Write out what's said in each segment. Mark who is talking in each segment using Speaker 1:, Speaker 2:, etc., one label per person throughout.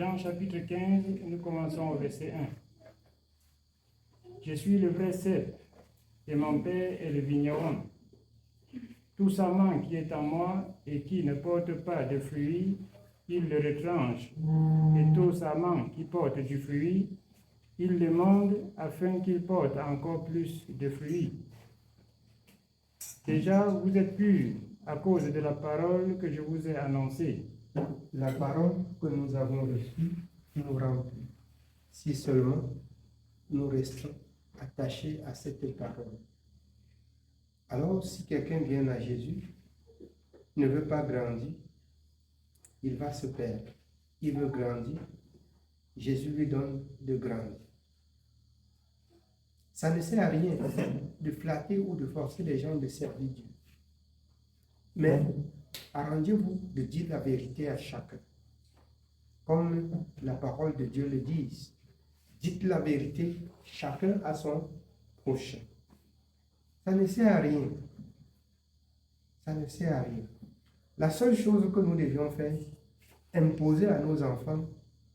Speaker 1: Jean chapitre 15, nous commençons au verset 1. Je suis le vrai cep, et mon père est le vigneron. Tout sarment qui est en moi et qui ne porte pas de fruits, il le retranche. Et tout sarment qui porte du fruit, il le monde afin qu'il porte encore plus de fruits. Déjà, vous êtes purs à cause de la parole que je vous ai annoncée.
Speaker 2: La parole que nous avons reçue nous remplit, si seulement nous restons attachés à cette parole. Alors, si quelqu'un vient à Jésus, ne veut pas grandir, il va se perdre. Il veut grandir, Jésus lui donne de grandir. Ça ne sert à rien de flatter ou de forcer les gens de servir Dieu. Mais arrangez-vous de dire la vérité à chacun. Comme la parole de Dieu le dit, dites la vérité chacun à son prochain. Ça ne sert à rien. Ça ne sert à rien. La seule chose que nous devions faire, imposer à nos enfants,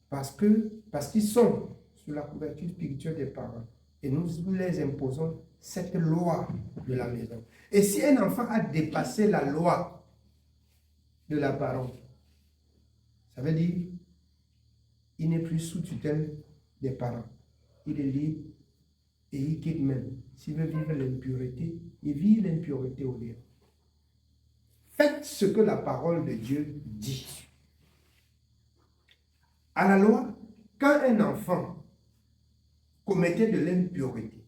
Speaker 2: parce qu'ils sont sous la couverture spirituelle des parents, et nous les imposons cette loi de la maison. Et si un enfant a dépassé la loi de la parole, ça veut dire il n'est plus sous tutelle des parents. Il est libre et il quitte même. S'il veut vivre l'impureté, il vit l'impureté au lieu. Faites ce que la parole de Dieu dit. À la loi, quand un enfant commettait de l'impureté,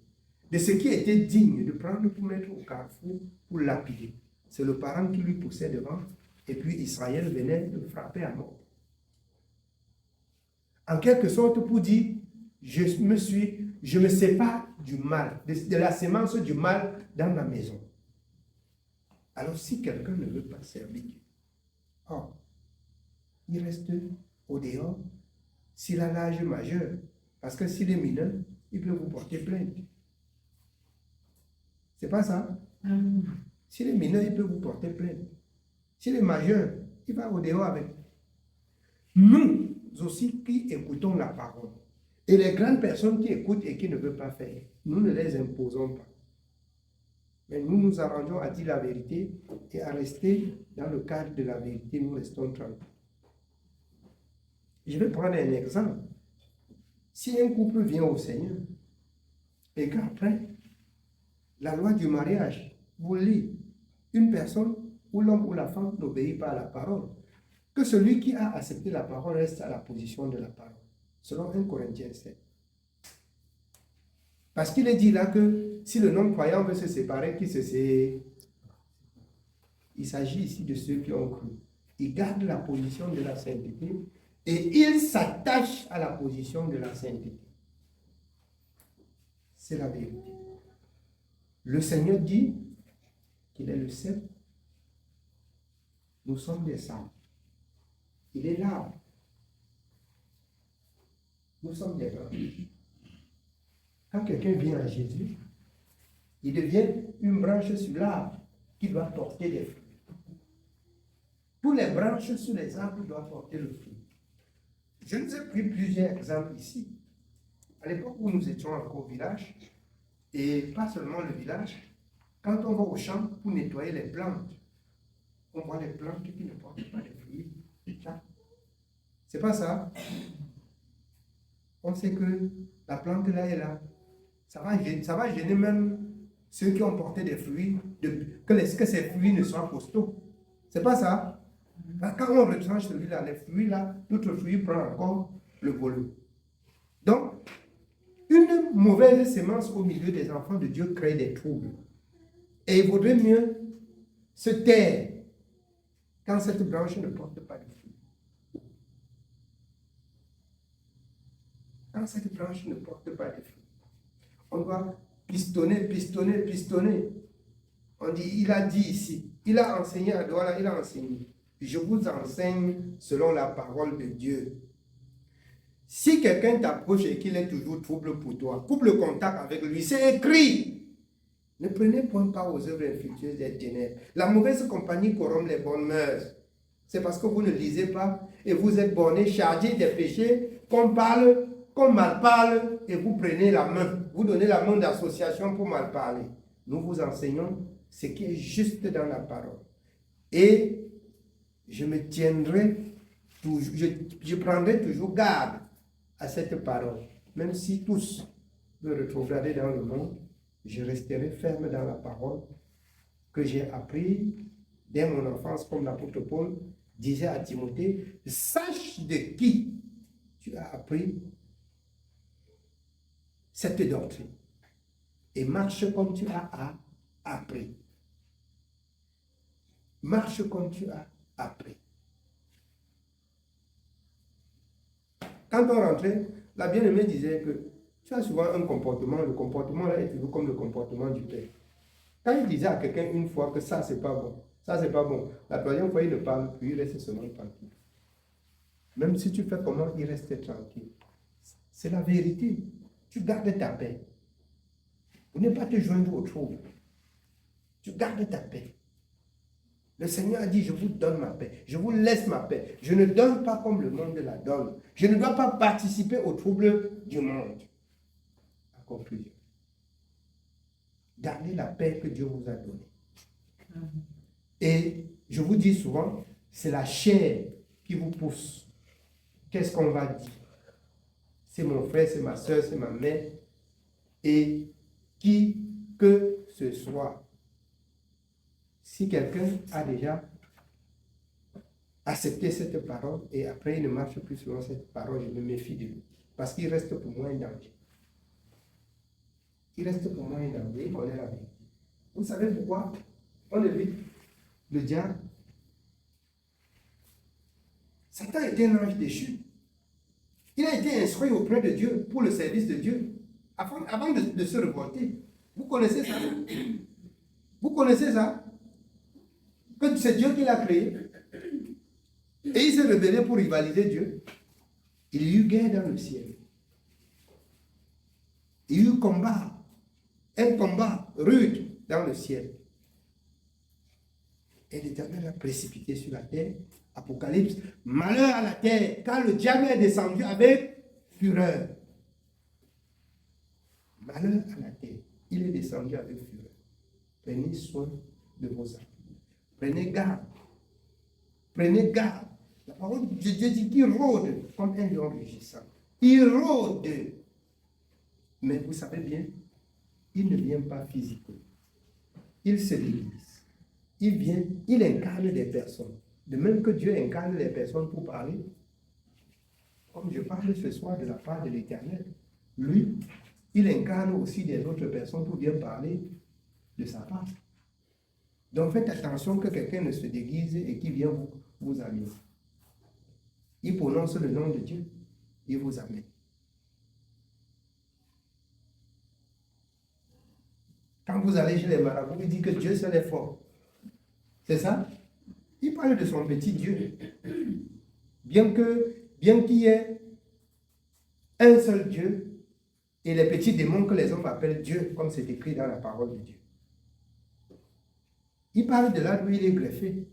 Speaker 2: de ce qui était digne de prendre pour mettre au carrefour, pour lapider, c'est le parent qui lui poussait devant, et puis Israël venait le frapper à mort. En quelque sorte pour dire, je me sépare du mal, de la sémence du mal dans ma maison. Alors si quelqu'un ne veut pas servir Dieu, il reste au dehors s'il a l'âge majeur, parce que s'il est mineur, il peut vous porter plainte. C'est pas ça? S'il est mineur, il peut vous porter plainte. S'il est majeur, il va au dehors avec. Nous aussi qui écoutons la parole, et les grandes personnes qui écoutent et qui ne veulent pas faire, nous ne les imposons pas. Mais nous nous arrangeons à dire la vérité et à rester dans le cadre de la vérité, nous restons tranquilles. Je vais prendre un exemple. Si un couple vient au Seigneur et qu'après, la loi du mariage vous lie une personne où l'homme ou la femme n'obéit pas à la parole, que celui qui a accepté la parole reste à la position de la parole, selon 1 Corinthiens 7. Parce qu'il est dit là que si le non-croyant veut se séparer, qu'il se sépare. Il s'agit ici de ceux qui ont cru. Ils gardent la position de la sainteté et ils s'attachent à la position de la sainteté. C'est la vérité. Le Seigneur dit qu'il est le cep. Nous sommes des saints. Il est l'arbre. Nous sommes des branches. Quand quelqu'un vient à Jésus, il devient une branche sur l'arbre qui doit porter des fruits. Tous les branches sur les arbres doivent porter le fruit. Je nous ai pris plusieurs exemples ici. À l'époque où nous étions encore au village, et pas seulement le village, quand on va au champ pour nettoyer les plantes, on voit les plantes qui ne portent pas de fruits. C'est pas ça. On sait que la plante là est là. Ça va gêner même ceux qui ont porté des fruits, que ces fruits ne soient costauds. C'est pas ça. Quand on retranche celui-là, les fruits là, d'autres fruits prennent encore le volume. Donc, une mauvaise sémence au milieu des enfants de Dieu crée des troubles. Et il vaudrait mieux se taire quand cette branche ne porte pas de fruits. Quand cette branche ne porte pas de fruits. On doit pistonner. On dit, il a dit ici, il a enseigné à Douala, il a enseigné. Je vous enseigne selon la parole de Dieu. Si quelqu'un t'approche et qu'il est toujours trouble pour toi, coupe le contact avec lui, c'est écrit. Ne prenez point part aux œuvres infructueuses des ténèbres. La mauvaise compagnie corrompt les bonnes mœurs. C'est parce que vous ne lisez pas et vous êtes borné, chargé des péchés, qu'on parle, qu'on mal parle, et vous prenez la main. Vous donnez la main d'association pour mal parler. Nous vous enseignons ce qui est juste dans la parole. Et je me tiendrai, je prendrai toujours garde à cette parole. Même si tous me rétrograder dans le monde, je resterai ferme dans la parole que j'ai appris dès mon enfance, comme l'apôtre Paul disait à Timothée, sache de qui tu as appris cette doctrine et marche comme tu as appris. Marche comme tu as appris. Quand on rentrait, la bien-aimée disait que tu as souvent un comportement, le comportement là est toujours comme le comportement du Père. Quand il disait à quelqu'un une fois que ça c'est pas bon, ça c'est pas bon, la troisième fois il ne parle plus, il reste seulement tranquille. Même si tu fais comment, il reste tranquille. C'est la vérité. Tu gardes ta paix. Pour ne pas te joindre au trouble. Tu gardes ta paix. Le Seigneur a dit, je vous donne ma paix. Je vous laisse ma paix. Je ne donne pas comme le monde la donne. Je ne dois pas participer au trouble du monde. À conclusion. Gardez la paix que Dieu vous a donnée. Et je vous dis souvent, c'est la chair qui vous pousse. Qu'est-ce qu'on va dire? C'est mon frère, c'est ma soeur, c'est ma mère. Et qui que ce soit. Si quelqu'un a déjà accepté cette parole et après il ne marche plus selon cette parole, je me méfie de lui. Parce qu'il reste pour moi un danger. Il reste pour moi un danger. Il connaît la vérité. Vous savez pourquoi? On évite le diable. Satan était un ange déchu. Il a été instruit auprès de Dieu pour le service de Dieu. Avant de se révolter. Vous connaissez ça? Vous connaissez ça? Que c'est Dieu qui l'a créé. Et il s'est rebellé pour rivaliser Dieu. Il y a eu guerre dans le ciel. Il y a eu combat. Un combat rude dans le ciel. Et l'Éternel a précipité sur la terre. Apocalypse. Malheur à la terre, car le diable est descendu avec fureur. Malheur à la terre. Il est descendu avec fureur. Prenez soin de vos âmes. Prenez garde. Prenez garde. La parole de Dieu dit qu'il rôde comme un lion rugissant. Il rôde. Mais vous savez bien, il ne vient pas physiquement. Il se déguise. Il vient, il incarne des personnes. De même que Dieu incarne les personnes pour parler. Comme je parle ce soir de la part de l'Éternel. Lui, il incarne aussi des autres personnes pour bien parler de sa part. Donc faites attention que quelqu'un ne se déguise et qu'il vient vous amener. Il prononce le nom de Dieu, il vous amène. Quand vous allez chez les marabouts, il dit que Dieu seul est fort. C'est ça? Il parle de son petit Dieu. Bien qu'il y ait un seul Dieu et les petits démons que les hommes appellent Dieu, comme c'est écrit dans la parole de Dieu. Il parle de là d'où il est greffé.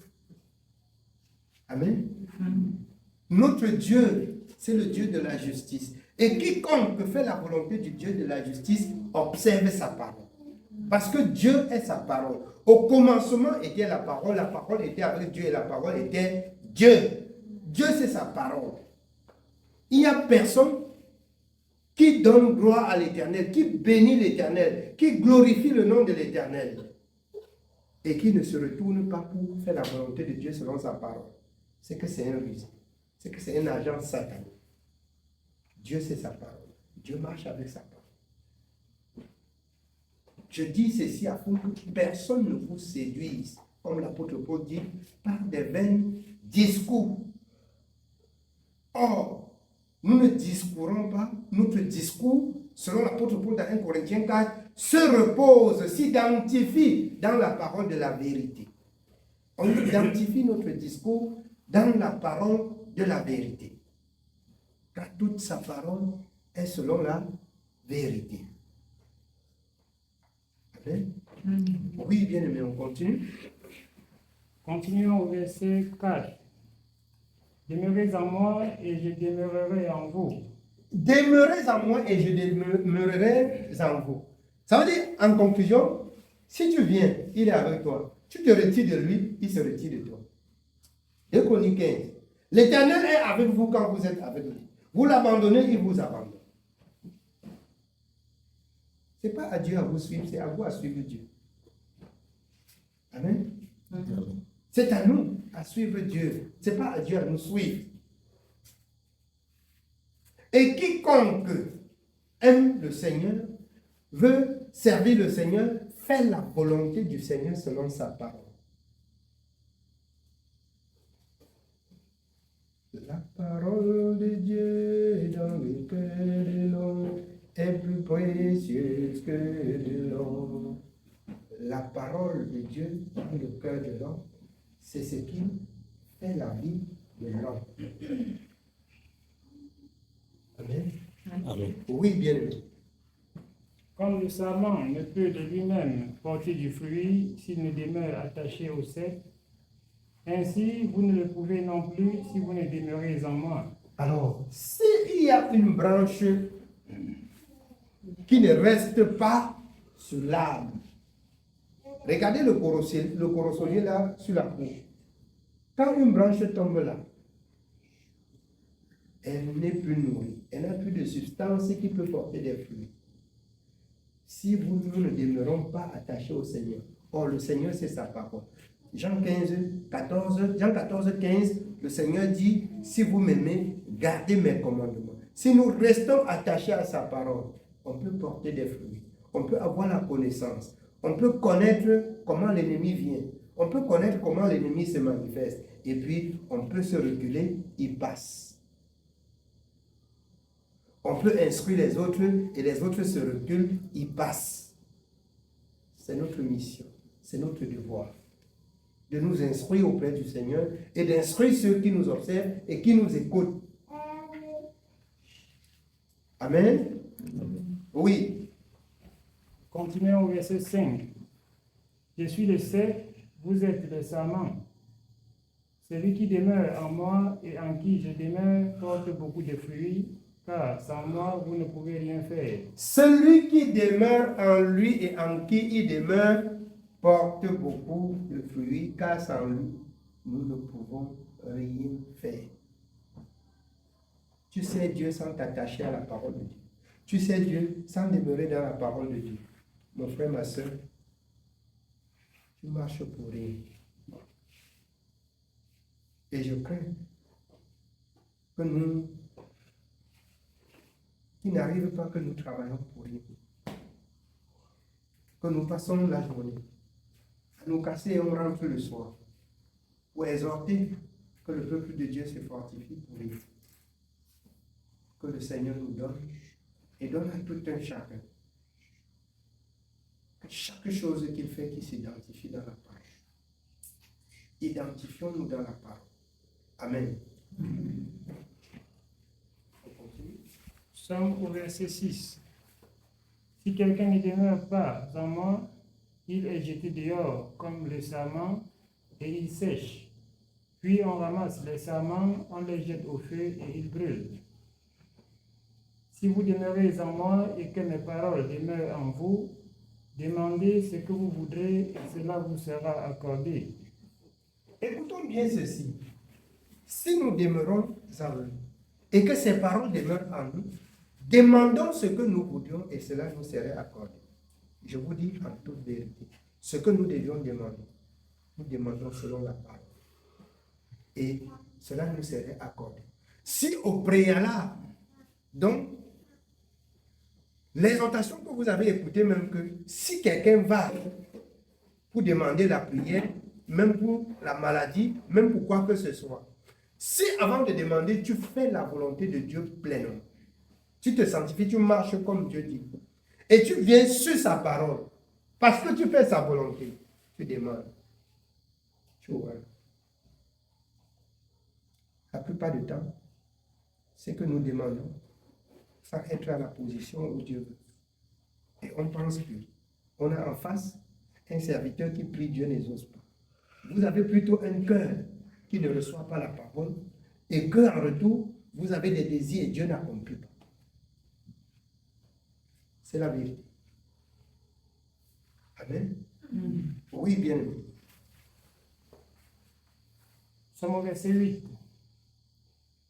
Speaker 2: Amen. Notre Dieu, c'est le Dieu de la justice. Et quiconque fait la volonté du Dieu de la justice observe sa parole. Parce que Dieu est sa parole. Au commencement était la parole était avec Dieu et la parole était Dieu. Dieu, c'est sa parole. Il n'y a personne qui donne gloire à l'Éternel, qui bénit l'Éternel, qui glorifie le nom de l'Éternel et qui ne se retourne pas pour faire la volonté de Dieu selon sa parole. C'est que c'est un rusé. C'est que c'est un agent satanique. Dieu, c'est sa parole. Dieu marche avec sa parole. Je dis ceci afin que personne ne vous séduise, comme l'apôtre Paul dit, par des vains discours. Or, nous ne discourons pas, notre discours, selon l'apôtre Paul dans 1 Corinthiens 4, se repose, s'identifie dans la parole de la vérité. On identifie notre discours dans la parole de la vérité. Car toute sa parole est selon la vérité. Amen. Oui, bien aimé, on continue.
Speaker 1: Continuons au verset 4. Demeurez en moi et je demeurerai en vous.
Speaker 2: Demeurez en moi et je demeurerai en vous. Ça veut dire, en conclusion, si tu viens, il est avec toi. Tu te retires de lui, il se retire de toi. 2 Chroniques 15. L'Éternel est avec vous quand vous êtes avec lui. Vous l'abandonnez, il vous abandonne. Ce n'est pas à Dieu à vous suivre, c'est à vous à suivre Dieu. Amen. C'est à nous à suivre Dieu. Ce n'est pas à Dieu à nous suivre. Et quiconque aime le Seigneur, veut servir le Seigneur, fait la volonté du Seigneur selon sa parole. La parole de Dieu dans le cœur de l'homme est plus précieuse que de l'or. La parole de Dieu dans le cœur de l'homme, c'est ce qui fait la vie de l'homme. Amen.
Speaker 3: Amen.
Speaker 2: Oui, bien aimé.
Speaker 1: Comme le sarment ne peut de lui-même porter du fruit s'il ne demeure attaché au cep, ainsi vous ne le pouvez non plus si vous ne demeurez en moi.
Speaker 2: Alors, s'il y a une branche qui ne reste pas sur l'arbre, regardez le corosonnier là sur la couche. Quand une branche tombe là, elle n'est plus nourrie, elle n'a plus de substance qui peut porter des fruits. Si nous ne demeurons pas attachés au Seigneur, or le Seigneur c'est sa parole. Jean 14, 15, le Seigneur dit, si vous m'aimez, gardez mes commandements. Si nous restons attachés à sa parole, on peut porter des fruits, on peut avoir la connaissance, on peut connaître comment l'ennemi vient, on peut connaître comment l'ennemi se manifeste, et puis on peut se reculer, il passe. On peut instruire les autres, et les autres se reculent, ils passent. C'est notre mission, c'est notre devoir de nous instruire auprès du Seigneur et d'instruire ceux qui nous observent et qui nous écoutent. Amen. Oui.
Speaker 1: Continuons au verset 5. Je suis le cep, vous êtes le sarment. Celui qui demeure en moi et en qui je demeure porte beaucoup de fruits, car sans moi vous ne pouvez rien faire.
Speaker 2: Celui qui demeure en lui et en qui il demeure porte beaucoup de fruits, car sans lui, nous ne pouvons rien faire. Tu sais Dieu sans t'attacher à la parole de Dieu. Tu sais Dieu sans demeurer dans la parole de Dieu. Mon frère, ma soeur, tu marches pour rien. Et je crains que nous, qu'il n'arrive pas que nous travaillons pour rien. Que nous passons la journée à nous casser et on rentre le soir. Pour exhorter que le peuple de Dieu se fortifie pour lui. Que le Seigneur nous donne et donne à tout un chacun. Que chaque chose qu'il fait qui s'identifie dans la parole. Identifions-nous dans la parole. Amen.
Speaker 1: Nous sommes au verset 6. Si quelqu'un ne demeure pas en moi, il est jeté dehors comme le sarment et il sèche. Puis on ramasse les sarments, on les jette au feu et ils brûlent. Si vous demeurez en moi et que mes paroles demeurent en vous, demandez ce que vous voudrez et cela vous sera accordé.
Speaker 2: Écoutons bien ceci. Si nous demeurons en lui et que ses paroles demeurent en nous, demandons ce que nous voudrions et cela nous serait accordé. Je vous dis en toute vérité, ce que nous devions demander, nous demandons selon la parole. Et cela nous serait accordé. Si au préalable, donc, l'exhortation que vous avez écoutée, même que si quelqu'un va pour demander la prière, même pour la maladie, même pour quoi que ce soit, si avant de demander, tu fais la volonté de Dieu pleinement, tu te sanctifies, tu marches comme Dieu dit, et tu viens sur sa parole, parce que tu fais sa volonté, tu demandes. Tu vois. La plupart du temps, ce que nous demandons, sans être à la position où Dieu veut. Et on pense qu'on a en face un serviteur qui prie, Dieu n'exauce pas. Vous avez plutôt un cœur qui ne reçoit pas la parole et qu'en retour, vous avez des désirs et Dieu n'accomplit pas. C'est la vérité. Amen. Oui, bien aimé.
Speaker 1: Somme au verset 8.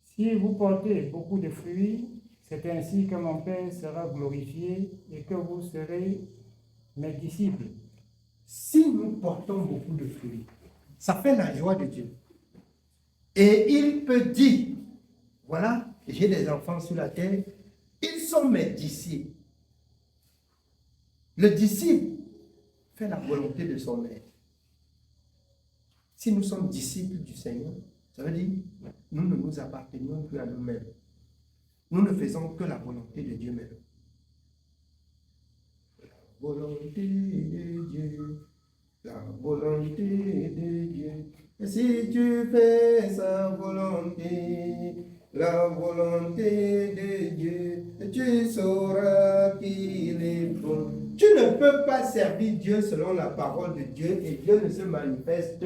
Speaker 1: Si vous portez beaucoup de fruits, c'est ainsi que mon Père sera glorifié et que vous serez mes disciples.
Speaker 2: Si nous portons beaucoup de fruits, ça fait la joie de Dieu. Et il peut dire, voilà, j'ai des enfants sur la terre, ils sont mes disciples. Le disciple fait la volonté de son maître. Si nous sommes disciples du Seigneur, ça veut dire nous ne nous appartenons plus à nous-mêmes. Nous ne faisons que la volonté de Dieu même. La volonté de Dieu, la volonté de Dieu. Et si tu fais sa volonté, la volonté de Dieu, tu sauras qu'il est bon. Tu ne peux pas servir Dieu selon la parole de Dieu et Dieu ne se manifeste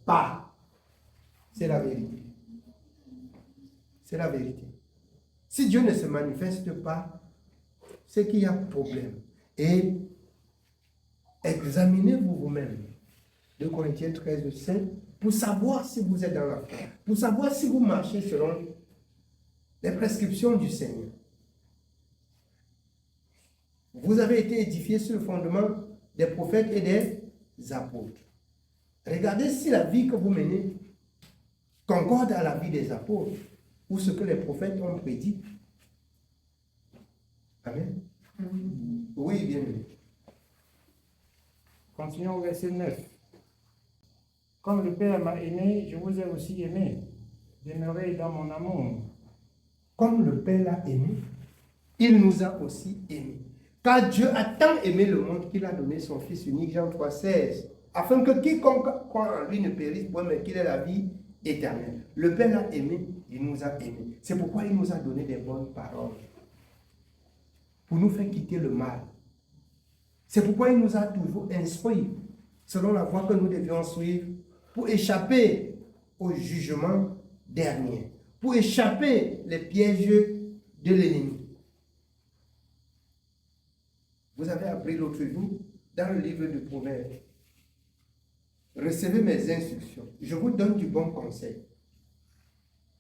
Speaker 2: pas. C'est la vérité. C'est la vérité. Si Dieu ne se manifeste pas, c'est qu'il y a problème. Et examinez-vous vous-même. 2 Corinthiens 13, 7, pour savoir si vous êtes dans la foi, pour savoir si vous marchez selon les prescriptions du Seigneur. Vous avez été édifiés sur le fondement des prophètes et des apôtres. Regardez si la vie que vous menez concorde à la vie des apôtres ou ce que les prophètes ont prédit. Amen. Oui, bien aimé.
Speaker 1: Continuons au verset 9. Comme le Père m'a aimé, je vous ai aussi aimé. Demeurez dans mon amour.
Speaker 2: Comme le Père l'a aimé, il nous a aussi aimés. Car Dieu a tant aimé le monde qu'il a donné son Fils unique, Jean 3, 16, afin que quiconque croit en lui ne périsse point, mais qu'il ait la vie éternelle. Le Père l'a aimé, il nous a aimés. C'est pourquoi il nous a donné des bonnes paroles, pour nous faire quitter le mal. C'est pourquoi il nous a toujours instruits, selon la voie que nous devions suivre, pour échapper au jugement dernier, pour échapper les pièges de l'ennemi. Vous avez appris l'autre jour, dans le livre de Proverbes, recevez mes instructions, je vous donne du bon conseil.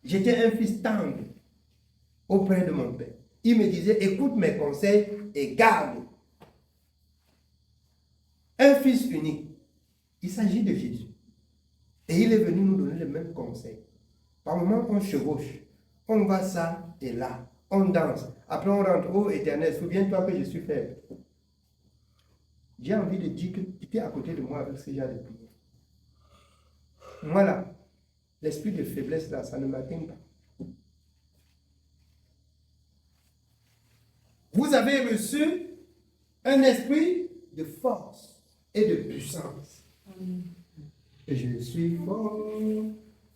Speaker 2: J'étais un fils tendre auprès de mon père. Il me disait, écoute mes conseils et garde. Un fils unique. Il s'agit de Jésus. Et il est venu nous donner le même conseil. Par moments, on chevauche. On va ça et là. On danse. Après, on rentre. Oh Éternel, souviens-toi que je suis faible. J'ai envie de dire que tu étais à côté de moi avec ce genre de prière. Moi là, l'esprit de faiblesse là, ça ne m'atteint pas. Vous avez reçu un esprit de force et de puissance. Je suis fort,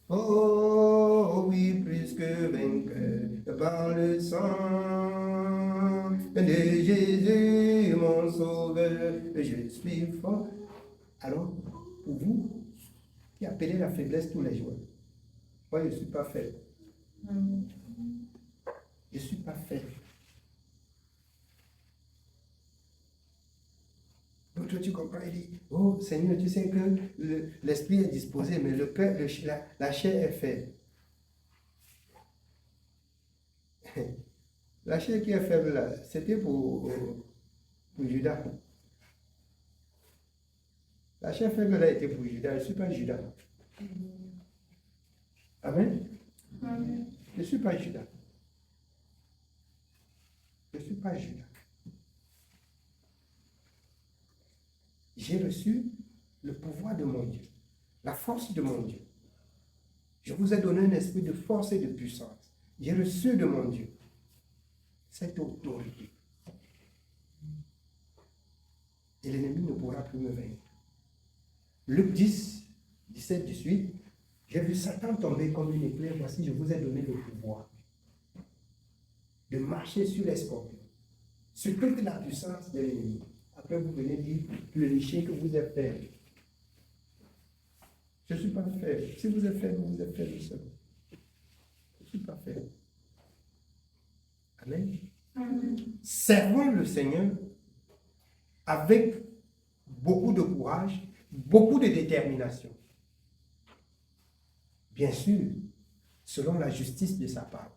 Speaker 2: oh oui, plus que vainqueur par le sang de Jésus, mon sauveur. Je suis fort. Alors, pour vous qui appelez la faiblesse tous les jours, moi je ne suis pas faible. Je ne suis pas faible. Donc toi tu comprends, il dit, oh Seigneur, tu sais que l'esprit est disposé, mais le cœur, la chair est faible. La chair qui est faible là, c'était pour Judas. La chair faible là était pour Judas, je ne suis pas Judas. Amen. Je ne suis pas Judas. Je ne suis pas Judas. J'ai reçu le pouvoir de mon Dieu, la force de mon Dieu. Je vous ai donné un esprit de force et de puissance. J'ai reçu de mon Dieu cette autorité. Et l'ennemi ne pourra plus me vaincre. Luc 10, 17, 18. J'ai vu Satan tomber comme une éclair. Voici, je vous ai donné le pouvoir de marcher sur les scorpions, sur toute la puissance de l'ennemi. Après, vous venez dire, le lécher que vous êtes faible. Je ne suis pas faible. Si vous êtes faible, vous êtes faible seul. suis pas faible. Amen. Servons le Seigneur avec beaucoup de courage, beaucoup de détermination. Bien sûr, selon la justice de sa part.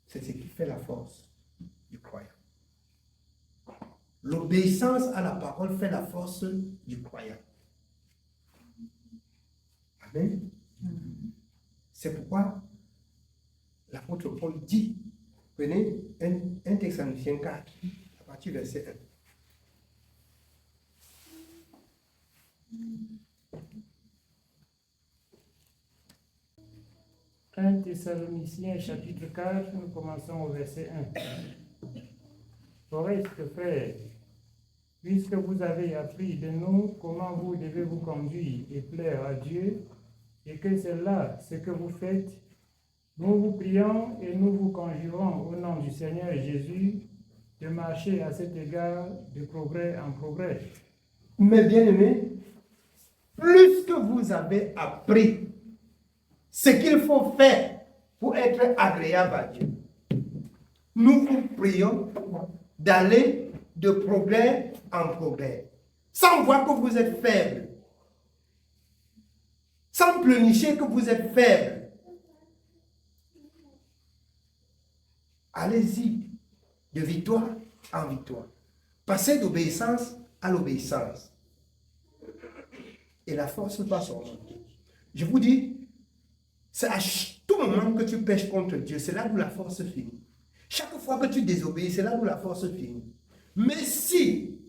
Speaker 2: C'est ce qui fait la force du croyant. L'obéissance à la parole fait la force du croyant. Amen. C'est pourquoi l'apôtre Paul dit, prenez 1 Thessaloniciens 4, à partir du verset
Speaker 1: 1. 1 Thessaloniciens chapitre 4, nous commençons au verset 1. Au reste, frères, puisque vous avez appris de nous comment vous devez vous conduire et plaire à Dieu, et que c'est là ce que vous faites, nous vous prions et nous vous conjurons au nom du Seigneur Jésus de marcher à cet égard de progrès en progrès.
Speaker 2: Mais bien aimés, plus que vous avez appris ce qu'il faut faire pour être agréable à Dieu, nous vous prions d'aller de progrès en progrès, sans voir que vous êtes faible, sans pleurnicher que vous êtes faible. Allez-y de victoire en victoire. Passez d'obéissance à l'obéissance. Et la force va s'augmenter. Je vous dis, c'est à tout moment que tu pèches contre Dieu, c'est là où la force finit. Chaque fois que tu désobéis, c'est là où la force finit. Mais si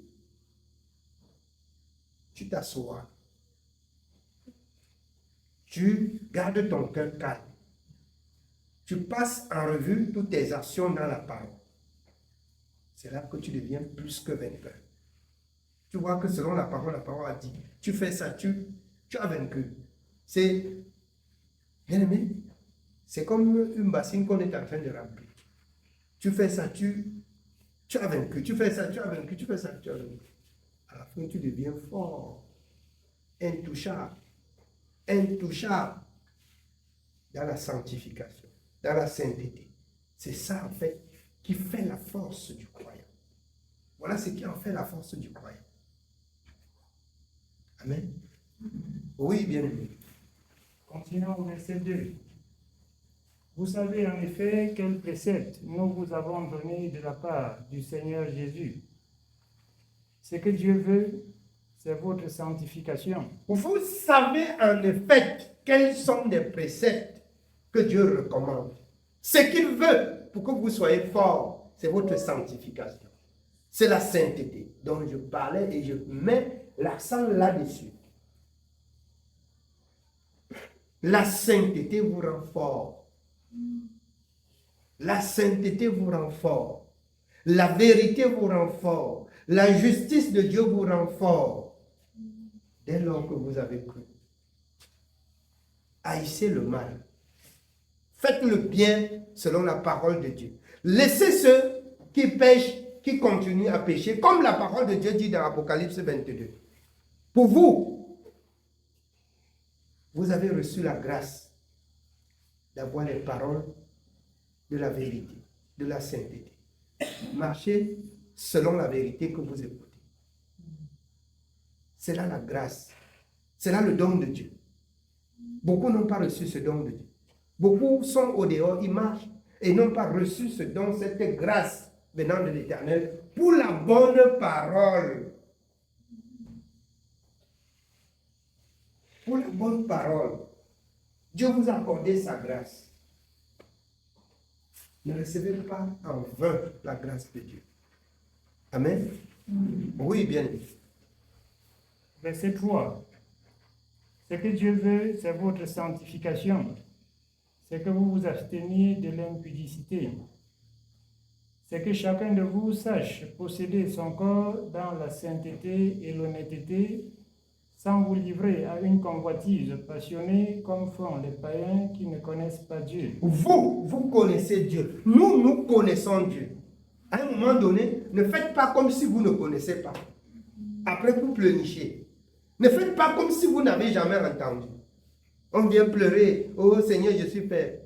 Speaker 2: tu t'assois, tu gardes ton cœur calme, tu passes en revue toutes tes actions dans la parole, c'est là que tu deviens plus que vainqueur. Tu vois que selon la parole a dit, tu fais ça, tu as vaincu. C'est, bien aimé, c'est comme une bassine qu'on est en train de remplir. Tu fais ça, tu as vaincu. Tu fais ça, tu as vaincu. Tu fais ça, tu as vaincu. À la fin, tu deviens fort, intouchable, intouchable dans la sanctification, dans la sainteté. C'est ça, en fait, qui fait la force du croyant. Voilà ce qui en fait la force du croyant. Amen. Oui, bien aimé.
Speaker 1: Continuons au verset 2. Vous savez en effet quel précepte nous vous avons donné de la part du Seigneur Jésus. Ce que Dieu veut, c'est votre sanctification.
Speaker 2: Vous savez en effet quels sont les préceptes que Dieu recommande. Ce qu'il veut pour que vous soyez forts, c'est votre sanctification. C'est la sainteté dont je parlais et je mets l'accent là-dessus. La sainteté vous rend fort. La sainteté vous rend fort. La vérité vous rend fort. La justice de Dieu vous rend fort. Dès lors que vous avez cru. Haïssez le mal. Faites le bien selon la parole de Dieu. Laissez ceux qui pêchent, qui continuent à pécher, comme la parole de Dieu dit dans Apocalypse 22. Pour vous, vous avez reçu la grâce d'avoir les paroles de la vérité, de la sainteté. Marchez selon la vérité que vous écoutez. C'est là la grâce. C'est là le don de Dieu. Beaucoup n'ont pas reçu ce don de Dieu. Beaucoup sont au dehors, ils marchent et n'ont pas reçu ce don, cette grâce venant de l'Éternel pour la bonne parole. Pour la bonne parole. Dieu vous a accordé sa grâce. Ne recevez pas en vain la grâce de Dieu. Amen. Oui, bien aimé.
Speaker 1: Verset 3. Ce que Dieu veut, c'est votre sanctification. C'est que vous vous absteniez de l'impudicité. C'est que chacun de vous sache posséder son corps dans la sainteté et l'honnêteté, sans vous livrer à une convoitise passionnée comme font les païens qui ne connaissent pas Dieu.
Speaker 2: Vous connaissez Dieu. Nous connaissons Dieu. À un moment donné, ne faites pas comme si vous ne connaissez pas. Après, vous pleurnichez. Ne faites pas comme si vous n'avez jamais entendu. On vient pleurer. Oh Seigneur, je suis père.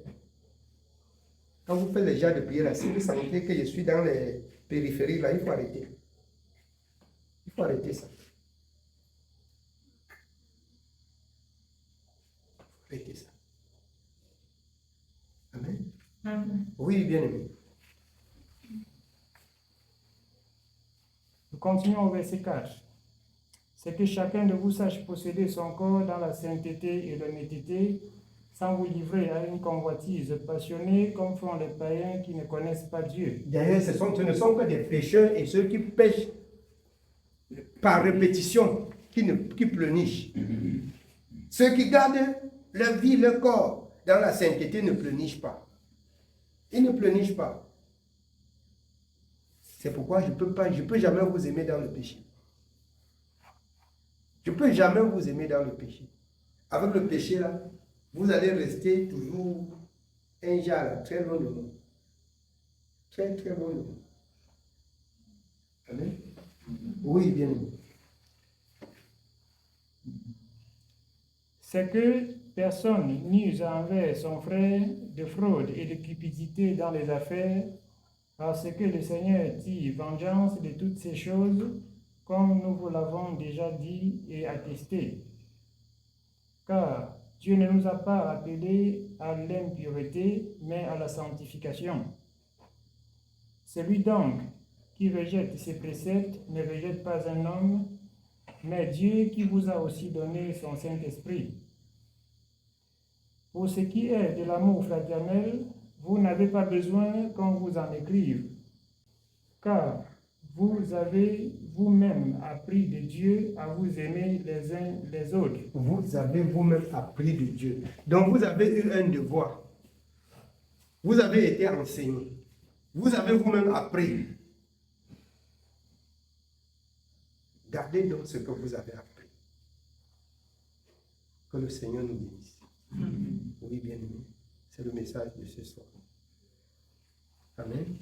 Speaker 2: Quand vous faites les genres de prière, si vous sentez que je suis dans les périphéries, là, il faut arrêter. Il faut arrêter ça. Arrêtez ça. Amen.
Speaker 3: Amen.
Speaker 2: Oui, bien aimé.
Speaker 1: Nous continuons au verset 4. C'est que chacun de vous sache posséder son corps dans la sainteté et l'honnêteté, sans vous livrer à une convoitise passionnée comme font les païens qui ne connaissent pas Dieu.
Speaker 2: D'ailleurs, ce ne sont que des pécheurs et ceux qui pêchent par répétition, qui pleurnichent. Ceux qui gardent leur vie, leur corps dans la sainteté ne pleurnichent pas. Ils ne pleurnichent pas. C'est pourquoi je ne peux jamais vous aimer dans le péché. Je ne peux jamais vous aimer dans le péché. Avec le péché, là, vous allez rester toujours un genre là, très loin de moi. Très, très loin de moi. Amen. Oui, bien aimé.
Speaker 1: C'est que personne n'use envers son frère de fraude et de cupidité dans les affaires, parce que le Seigneur tire vengeance de toutes ces choses, comme nous vous l'avons déjà dit et attesté. Car Dieu ne nous a pas appelés à l'impureté, mais à la sanctification. Celui donc qui rejette ses préceptes ne rejette pas un homme, mais Dieu qui vous a aussi donné son Saint-Esprit. Pour ce qui est de l'amour fraternel, vous n'avez pas besoin qu'on vous en écrive, car vous avez vous-même appris de Dieu à vous aimer les uns les autres.
Speaker 2: Vous avez vous-même appris de Dieu. Donc vous avez eu un devoir. Vous avez été enseigné. Vous avez vous-même appris. Gardez donc ce que vous avez appris. Que le Seigneur nous bénisse. Oui, bien aimé. C'est le message de ce soir. Amen.